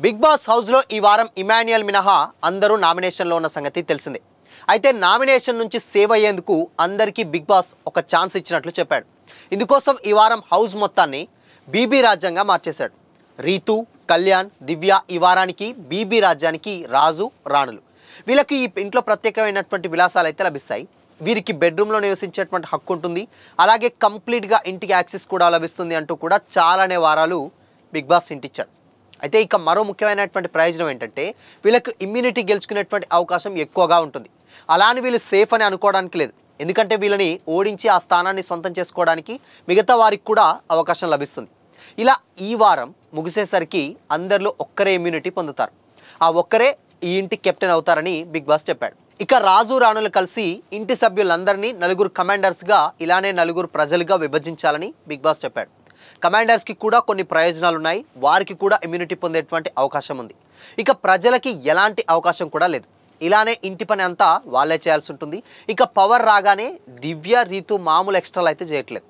Big boss house లో ఈ వారం ఇమాన్యుయల్ మినహా అందరూ నామినేషన్ లో ఉన్న సంగతి తెలిసిందే. అయితే నామినేషన్ నుంచి సేవ్ అయ్యేందుకు అందరికీ బిగ్ బాస్ ఒక ఛాన్స్ ఇచ్చినట్లు చెప్పాడు. ఇందుకోసం ఈ వారం హౌస్ మొత్తాన్ని బీబీ రాజ్యంగా మార్చేశాడు. రీతు, కళ్యాణ్, దివ్య ఈ వారానికి బీబీ రాజ్యానికి రాజు, రాణులు. వీళ్ళకి ఈ ఇంట్లో ప్రత్యేకమైనటువంటి విలాసాలు అయితే లభిస్తాయి. వీరికి బెడ్రూమ్లో నివసించేటువంటి హక్కు ఉంటుంది. అలాగే కంప్లీట్గా ఇంటికి యాక్సెస్ కూడా లభిస్తుంది అంటూ కూడా చాలానే వారాలు బిగ్ బాస్ ఇంటిచ్చాడు. అయితే ఇక మరో ముఖ్యమైనటువంటి ప్రయోజనం ఏంటంటే వీళ్ళకు ఇమ్యూనిటీ గెలుచుకునేటువంటి అవకాశం ఎక్కువగా ఉంటుంది. అలా అని వీళ్ళు సేఫ్ అని అనుకోవడానికి లేదు. ఎందుకంటే వీళ్ళని ఓడించి ఆ స్థానాన్ని సొంతం చేసుకోవడానికి మిగతా వారికి కూడా అవకాశం లభిస్తుంది. ఇలా ఈ వారం ముగిసేసరికి అందరిలో ఒక్కరే ఇమ్యూనిటీ పొందుతారు. ఆ ఒక్కరే ఈ ఇంటి కెప్టెన్ అవుతారని బిగ్ బాస్ చెప్పాడు. ఇక రాజు, రాణులు కలిసి ఇంటి సభ్యులందరినీ నలుగురు కమాండర్స్గా ఇలానే నలుగురు ప్రజలుగా విభజించాలని బిగ్ బాస్ చెప్పాడు. కమాండర్స్కి కూడా కొన్ని ప్రయోజనాలు ఉన్నాయి. వారికి కూడా ఇమ్యూనిటీ పొందేటువంటి అవకాశం ఉంది. ఇక ప్రజలకి ఎలాంటి అవకాశం కూడా లేదు. ఇలానే ఇంటి పని అంతా వాళ్ళే చేయాల్సి ఉంటుంది. ఇక పవర్ రాగానే దివ్య, రీతు మామూలు ఎక్స్ట్రాలు అయితే చేయట్లేదు.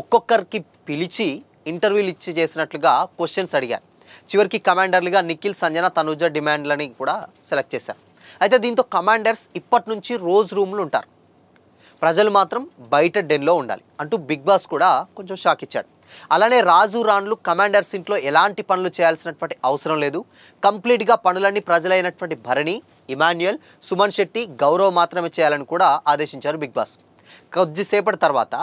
ఒక్కొక్కరికి పిలిచి ఇంటర్వ్యూలు ఇచ్చి చేసినట్లుగా క్వశ్చన్స్ అడిగారు. చివరికి కమాండర్లుగా నిఖిల్, సంజన, తనుజ డిమాండ్లని కూడా సెలెక్ట్ చేశారు. అయితే దీంతో కమాండర్స్ ఇప్పటి నుంచి రోజు రూమ్లు ఉంటారు, ప్రజలు మాత్రం బయట డెన్లో ఉండాలి అంటూ బిగ్ బాస్ కూడా కొంచెం షాక్ ఇచ్చాడు. అలానే రాజు, రాణులు కమాండర్స్ ఇంట్లో ఎలాంటి పనులు చేయాల్సినటువంటి అవసరం లేదు. కంప్లీట్గా పనులన్నీ ప్రజలైనటువంటి భరణి, ఇమాన్యుయల్, సుమన్ శెట్టి, గౌరవ్ మాత్రమే చేయాలని కూడా ఆదేశించారు బిగ్ బాస్. కొద్దిసేపటి తర్వాత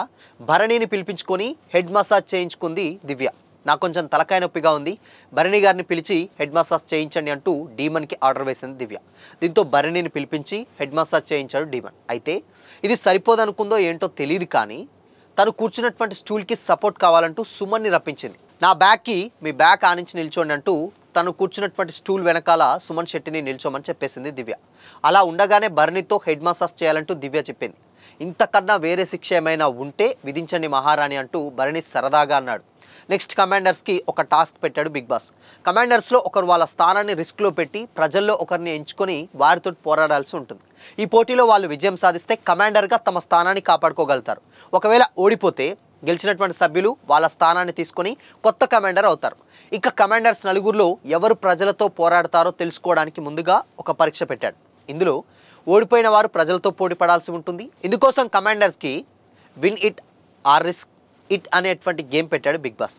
భరణిని పిలిపించుకొని హెడ్ మసాజ్ చేయించుకుంది దివ్య. నాకు కొంచెం తలకాయ నొప్పిగా ఉంది, భరణి గారిని పిలిచి హెడ్ మసాజ్ చేయించండి అంటూ డీమన్కి ఆర్డర్ వేసింది దివ్య. దీంతో భరణిని పిలిపించి హెడ్ మసాజ్ చేయించాడు డీమన్. అయితే ఇది సరిపోదనుకుందో ఏంటో తెలియదు, కానీ తను కూర్చున్నటువంటి స్టూల్కి సపోర్ట్ కావాలంటూ సుమన్ని రప్పించింది. నా బ్యాగ్కి మీ బ్యాగ్ ఆనించి నిల్చోండి అంటూ తను కూర్చున్నటువంటి స్టూల్ వెనకాల సుమన్ శెట్టిని నిల్చోమని చెప్పేసింది దివ్య. అలా ఉండగానే భరణితో హెడ్ మసాజ్ చేయాలంటూ దివ్య చెప్పింది. ఇంతకన్నా వేరే శిక్ష ఏమైనా ఉంటే విధించండి మహారాణి అంటూ భరణి సరదాగా అన్నాడు. నెక్స్ట్ కమాండర్స్కి ఒక టాస్క్ పెట్టాడు బిగ్ బాస్. కమాండర్స్లో ఒకరు వాళ్ళ స్థానాన్ని రిస్క్లో పెట్టి ప్రజల్లో ఒకరిని ఎంచుకొని వారితో పోరాడాల్సి ఉంటుంది. ఈ పోటీలో వాళ్ళు విజయం సాధిస్తే కమాండర్గా తమ స్థానాన్ని కాపాడుకోగలుగుతారు. ఒకవేళ ఓడిపోతే గెలిచినటువంటి సభ్యులు వాళ్ళ స్థానాన్ని తీసుకొని కొత్త కమాండర్ అవుతారు. ఇక కమాండర్స్ నలుగురిలో ఎవరు ప్రజలతో పోరాడతారో తెలుసుకోవడానికి ముందుగా ఒక పరీక్ష పెట్టాడు. ఇందులో ఓడిపోయిన వారు ప్రజలతో పోటీ పడాల్సి ఉంటుంది. ఇందుకోసం కమాండర్స్కి win it or risk it అనేటువంటి గేమ్ పెట్టాడు బిగ్ బాస్.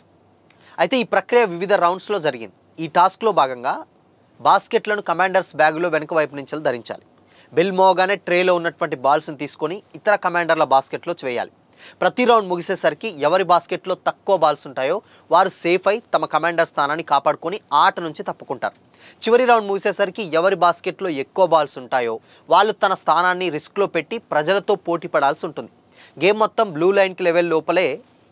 అయితే ఈ ప్రక్రియ వివిధ రౌండ్స్లో జరిగింది. ఈ టాస్క్లో భాగంగా బాస్కెట్లను కమాండర్స్ బ్యాగులో వెనుక వైపు నుంచి ధరించాలి. బెల్ మోగానే ట్రేలో ఉన్నటువంటి బాల్స్ని తీసుకొని ఇతర కమాండర్ల బాస్కెట్లో వేయాలి. ప్రతి రౌండ్ ముగిసేసరికి ఎవరి బాస్కెట్లో తక్కువ బాల్స్ ఉంటాయో వారు సేఫ్ అయి తమ కమాండర్ స్థానాన్ని కాపాడుకొని ఆట నుంచి తప్పుకుంటారు. చివరి రౌండ్ ముగిసేసరికి ఎవరి బాస్కెట్లో ఎక్కువ బాల్స్ ఉంటాయో వాళ్ళు తన స్థానాన్ని రిస్క్లో పెట్టి ప్రజలతో పోటీ పడాల్సి ఉంటుంది. గేమ్ మొత్తం బ్లూ లైన్కి లెవెల్ లోపలే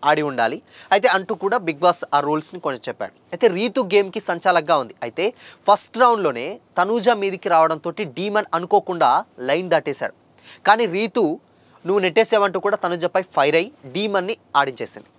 ఆడి ఉండాలి అయితే అంటూ కూడా బిగ్ బాస్ ఆ రూల్స్ని కొంచెం చెప్పాడు. అయితే రీతు గేమ్కి సంచాలకగా ఉంది. అయితే ఫస్ట్ రౌండ్లోనే తనూజ మీదికి రావడంతో డీమన్ అనుకోకుండా లైన్ దాటేశాడు. కానీ రీతు నువ్వు నెట్టేసావంటూ కూడా తనుజపై ఫైర్ అయ్యి డీమన్ని ఆడించేసింది.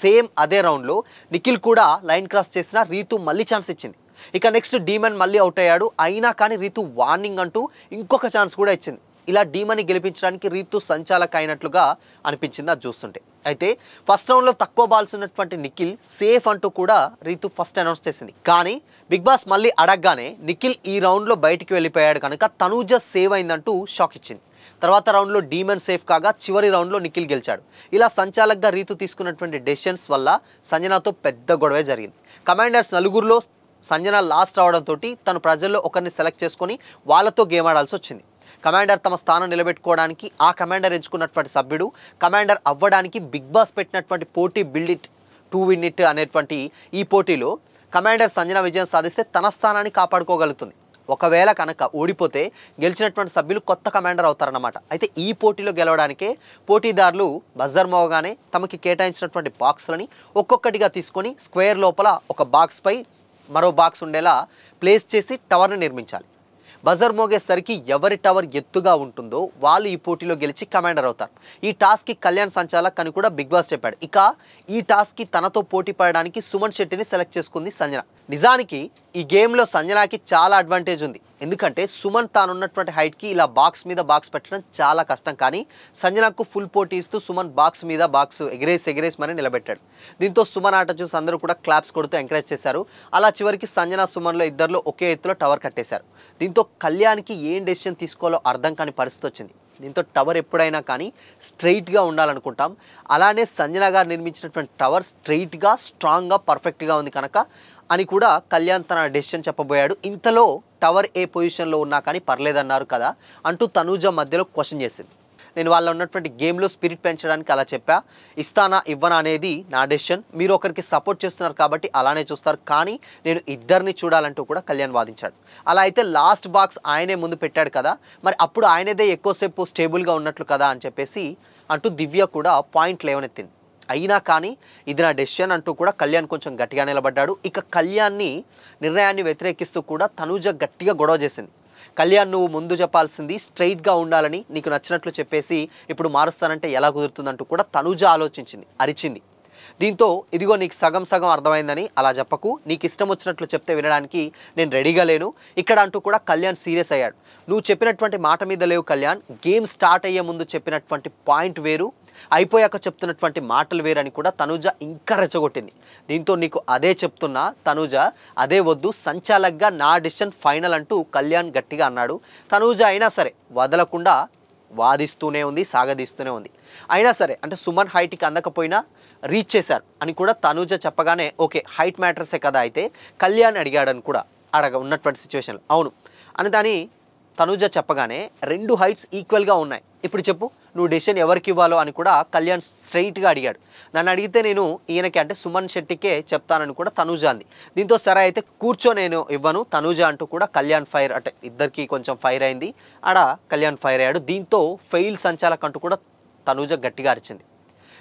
సేమ్ అదే రౌండ్లో నిఖిల్ కూడా లైన్ క్రాస్ చేసిన రీతు మళ్ళీ ఛాన్స్ ఇచ్చింది. ఇక నెక్స్ట్ డీమన్ మళ్ళీ అవుట్ అయ్యాడు. అయినా కానీ రీతు వార్నింగ్ అంటూ ఇంకొక ఛాన్స్ కూడా ఇచ్చింది. ఇలా డీమన్ని గెలిపించడానికి రీతు సంచాలక అయినట్లుగా అనిపించింది అది చూస్తుంటే. అయితే ఫస్ట్ రౌండ్లో తక్కువ బాల్స్ ఉన్నటువంటి నిఖిల్ సేఫ్ అంటూ కూడా రీతు ఫస్ట్ అనౌన్స్ చేసింది. కానీ బిగ్ బాస్ మళ్ళీ అడగగానే నిఖిల్ ఈ రౌండ్లో బయటికి వెళ్ళిపోయాడు కనుక తనూజ సేవ్ అయిందంటూ షాక్ ఇచ్చింది. తర్వాత రౌండ్లో డీమన్ సేఫ్ కాగా చివరి రౌండ్లో నిఖిల్ గెలిచాడు. ఇలా సంచాలకగా రీతు తీసుకున్నటువంటి డెసిషన్స్ వల్ల సంజనతో పెద్ద గొడవే జరిగింది. కమాండర్స్ నలుగురిలో సంజన లాస్ట్ రావడంతో తను ప్రజల్లో ఒకరిని సెలెక్ట్ చేసుకొని వాళ్ళతో గేమ్ ఆడాల్సి వచ్చింది. కమాండర్ తమ స్థానం నిలబెట్టుకోవడానికి ఆ కమాండర్ ఎంచుకున్నటువంటి సభ్యుడు కమాండర్ అవ్వడానికి బిగ్ బాస్ పెట్టినటువంటి పోటీ build it to win it అనేటువంటి ఈ పోటీలో కమాండర్ సంజన విజయం సాధిస్తే తన స్థానాన్ని కాపాడుకోగలుగుతుంది. ఒకవేళ కనుక ఓడిపోతే గెలిచినటువంటి సభ్యులు కొత్త కమాండర్ అవుతారన్నమాట. అయితే ఈ పోటీలో గెలవడానికే పోటీదారులు బజర్ మోగానే తమకి కేటాయించినటువంటి బాక్స్లని ఒక్కొక్కటిగా తీసుకొని స్క్వేర్ లోపల ఒక బాక్స్పై మరో బాక్స్ ఉండేలా ప్లేస్ చేసి టవర్ని నిర్మించాలి. బజర్ మోగేసరికి ఎవరి టవర్ ఎత్తుగా ఉంటుందో వాళ్ళు ఈ పోటీలో గెలిచి కమాండర్ అవుతారు. ఈ టాస్క్కి కళ్యాణ్ సంచాలక్ అని కూడా బిగ్ బాస్ చెప్పాడు. ఇక ఈ టాస్క్కి తనతో పోటీ పడడానికి సుమన్ శెట్టిని సెలెక్ట్ చేసుకుంది సంజన. నిజానికి ఈ గేమ్లో సంజనకి చాలా అడ్వాంటేజ్ ఉంది. ఎందుకంటే సుమన్ తానున్నటువంటి హైట్కి ఇలా బాక్స్ మీద బాక్స్ పెట్టడం చాలా కష్టం, కానీ సంజనకు ఫుల్ పోటీ ఇస్తూ సుమన్ బాక్స్ మీద బాక్స్ ఎగిరేసి మరి నిలబెట్టాడు. దీంతో సుమన్ ఆట చూసి అందరూ కూడా క్లాప్స్ కొడుతూ ఎంకరేజ్ చేశారు. అలా చివరికి సంజన సుమన్లో ఇద్దరిలో ఒకే ఎత్తులో టవర్ కట్టేశారు. దీంతో కళ్యాణ్కి ఏం డెసిషన్ తీసుకోవాలో అర్థం కాని పరిస్థితి వచ్చింది. దీంతో టవర్ ఎప్పుడైనా కానీ స్ట్రైట్గా ఉండాలనుకుంటాం. అలానే సంజన గారు నిర్మించినటువంటి టవర్ స్ట్రైట్గా, స్ట్రాంగ్గా, పర్ఫెక్ట్గా ఉంది కనుక అని కూడా కళ్యాణ్ తన డెసిషన్ చెప్పబోయాడు. ఇంతలో టవర్ ఏ పొజిషన్లో ఉన్నా కానీ పర్లేదన్నారు కదా అంటూ తనూజ మధ్యలో క్వశ్చన్ చేసింది. నేను వాళ్ళ ఉన్నటువంటి గేమ్లో స్పిరిట్ పెంచడానికి అలా చెప్పా, ఇస్తానా ఇవ్వనా అనేది నా డెసిషన్. మీరు ఒకరికి సపోర్ట్ చేస్తున్నారు కాబట్టి అలానే చూస్తారు, కానీ నేను ఇద్దరిని చూడాలంటూ కూడా కళ్యాణ్ వాదించాడు. అలా అయితే లాస్ట్ బాక్స్ ఆయనే ముందు పెట్టాడు కదా, మరి అప్పుడు ఆయనదే ఎక్కువసేపు స్టేబుల్గా ఉన్నట్లు కదా అని చెప్పేసి అంటూ దివ్య కూడా పాయింట్ లేవనెత్తింది. అయినా కానీ ఇది నా డెసిషన్ అంటూ కూడా కళ్యాణ్ కొంచెం గట్టిగా నిలబడ్డాడు. ఇక కళ్యాణ్ని నిర్ణయాన్ని వ్యతిరేకిస్తూ కూడా తనూజ గట్టిగా గొడవ చేసింది. కళ్యాణ్ నువ్వు ముందు చెప్పాల్సింది స్ట్రైట్గా ఉండాలని, నీకు నచ్చినట్లు చెప్పేసి ఇప్పుడు మారుస్తానంటే ఎలా కుదురుతుందంటూ కూడా తనూజ ఆలోచించింది, అరిచింది. దీంతో ఇదిగో నీకు సగం సగం అర్థమైందని అలా చెప్పకు, నీకు ఇష్టం వచ్చినట్లు చెప్తే వినడానికి నేను రెడీగా లేను ఇక్కడ అంటూ కూడా కళ్యాణ్ సీరియస్ అయ్యాడు. నువ్వు చెప్పినటువంటి మాట మీద లేవు కళ్యాణ్, గేమ్ స్టార్ట్ అయ్యే ముందు చెప్పినటువంటి పాయింట్ వేరు, అయిపోయాక చెప్తున్నటువంటి మాటలు వేరని కూడా తనూజ ఇంకా రెచ్చగొట్టింది. దీంతో నీకు అదే చెప్తున్నా తనూజ, అదే వద్దు, సంచాలక్గా నా డిసిషన్ ఫైనల్ అంటూ కళ్యాణ్ గట్టిగా అన్నాడు. తనూజ అయినా సరే వదలకుండా వాదిస్తూనే ఉంది, సాగదీస్తూనే ఉంది. అయినా సరే అంటే సుమన్ హైట్కి అందకపోయినా రీచ్ చేశారు అని కూడా తనూజ చెప్పగానే ఓకే హైట్ మ్యాటర్సే కదా అయితే కళ్యాణ్ అడిగాడని కూడా ఉన్నటువంటి సిచ్యువేషన్లో అవును అని దాని తనూజ చెప్పగానే రెండు హైట్స్ ఈక్వల్గా ఉన్నాయి, ఇప్పుడు చెప్పు నువ్వు డెసిషన్ ఎవరికి ఇవ్వాలో అని కూడా కళ్యాణ్ స్ట్రైట్గా అడిగాడు. నన్ను అడిగితే నేను ఈయనకి అంటే సుమన్ శెట్టికే చెప్తానని కూడా తనూజ అంది. దీంతో సరే అయితే కూర్చో నేను ఇవ్వను తనూజ అంటూ కూడా కళ్యాణ్ ఫైర్ అంటే ఇద్దరికి కొంచెం ఫైర్ అయింది. ఆడ కళ్యాణ్ ఫైర్ అయ్యాడు. దీంతో ఫెయిల్ సంచాలక్ అంటూ కూడా తనూజ గట్టిగా అరిచింది.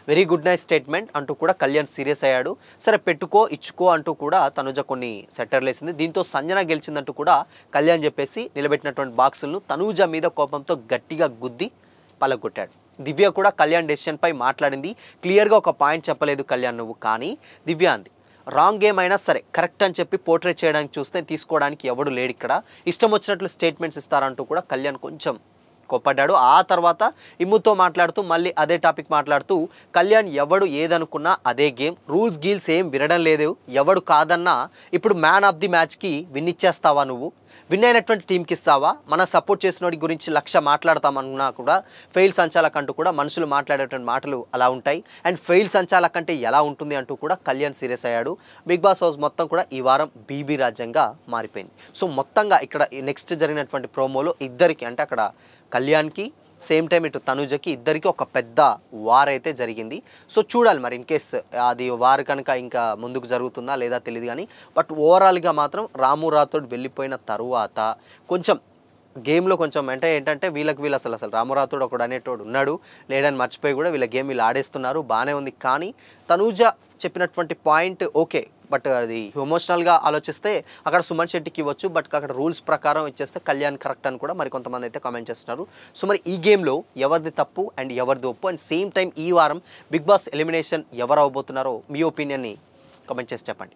వెరీ గుడ్ నైట్ స్టేట్మెంట్ అంటూ కూడా కళ్యాణ్ సీరియస్ అయ్యాడు. సరే పెట్టుకో ఇచ్చుకో అంటూ కూడా తనూజ కొన్ని సెట్టర్లు వేసింది. దీంతో సంజన గెలిచిందంటూ కూడా కళ్యాణ్ చెప్పేసి నిలబెట్టినటువంటి బాక్సులను తనూజ మీద కోపంతో గట్టిగా గుద్ది పలగొట్టాడు. దివ్య కూడా కళ్యాణ్ డెసిషన్పై మాట్లాడింది. క్లియర్గా ఒక పాయింట్ చెప్పలేదు కళ్యాణ్ నువ్వు, కానీ దివ్య అంది రాంగ్ గేమ్ అయినా సరే కరెక్ట్ అని చెప్పి పోర్ట్రేట్ చేయడానికి చూస్తే తీసుకోవడానికి ఎవడు లేడు ఇక్కడ, ఇష్టం వచ్చినట్లు స్టేట్మెంట్స్ ఇస్తారంటూ కూడా కళ్యాణ్ కొంచెం కోప్పడ్డాడు. ఆ తర్వాత ఇమ్ముతో మాట్లాడుతూ మళ్ళీ అదే టాపిక్ మాట్లాడుతూ కళ్యాణ్ ఎవడు ఏదనుకున్నా అదే గేమ్, రూల్స్ గీల్స్ ఏం వినడం లేదు, ఎవడు కాదన్నా ఇప్పుడు మ్యాన్ ఆఫ్ ది మ్యాచ్కి విన్ ఇచ్చేస్తావా, నువ్వు విన్ అయినటువంటి టీంకి ఇస్తావా, మన సపోర్ట్ చేసిన వాడి గురించి 1,00,000 మాట్లాడతామన్నా కూడా ఫెయిల్ సంచాలక్ అంటూ కూడా మనుషులు మాట్లాడేటువంటి మాటలు అలా ఉంటాయి, అండ్ ఫెయిల్ సంచాలక్ అంటే ఎలా ఉంటుంది అంటూ కూడా కళ్యాణ్ సీరియస్ అయ్యాడు. బిగ్ బాస్ హౌస్ మొత్తం కూడా ఈ వారం బీబీ రాజ్యంగా మారిపోయింది. సో మొత్తంగా ఇక్కడ నెక్స్ట్ జరిగినటువంటి ప్రోమోలో ఇద్దరికి అంటే అక్కడ కళ్యాణ్కి సేమ్ టైం ఇటు తనూజకి ఇద్దరికి ఒక పెద్ద వార్ అయితే జరిగింది. సో చూడాలి మరి ఇన్ కేస్ అది వార్ కనుక ఇంకా ముందుకు జరుగుతుందా లేదా తెలియదు, కానీ బట్ ఓవరాల్గా మాత్రం రాము రాథోడ్ వెళ్ళిపోయిన తరువాత కొంచెం గేమ్లో కొంచెం అంటే ఏంటంటే వీళ్ళు అసలు రాము రాథోడ్ ఒకడు అనేటోడు ఉన్నాడు లేడని మర్చిపోయి కూడా వీళ్ళ గేమ్ వీళ్ళు ఆడేస్తున్నారు, బాగానే ఉంది. కానీ తనూజ చెప్పినటువంటి పాయింట్ ఓకే, బట్ అది ఎమోషనల్గా ఆలోచిస్తే అక్కడ సుమన్ శెట్టికి ఇవ్వచ్చు, బట్ అక్కడ రూల్స్ ప్రకారం ఇచ్చేస్తే కళ్యాణ్ కరెక్ట్ అని కూడా మరి కొంతమంది అయితే కామెంట్ చేస్తున్నారు. సో మరి ఈ గేమ్లో ఎవరిది తప్పు అండ్ ఎవరిది ఒప్పు, అండ్ సేమ్ టైం ఈ వారం బిగ్ బాస్ ఎలిమినేషన్ ఎవరు అవ్వబోతున్నారో మీ ఒపీనియన్ని కామెంట్ చేసి చెప్పండి.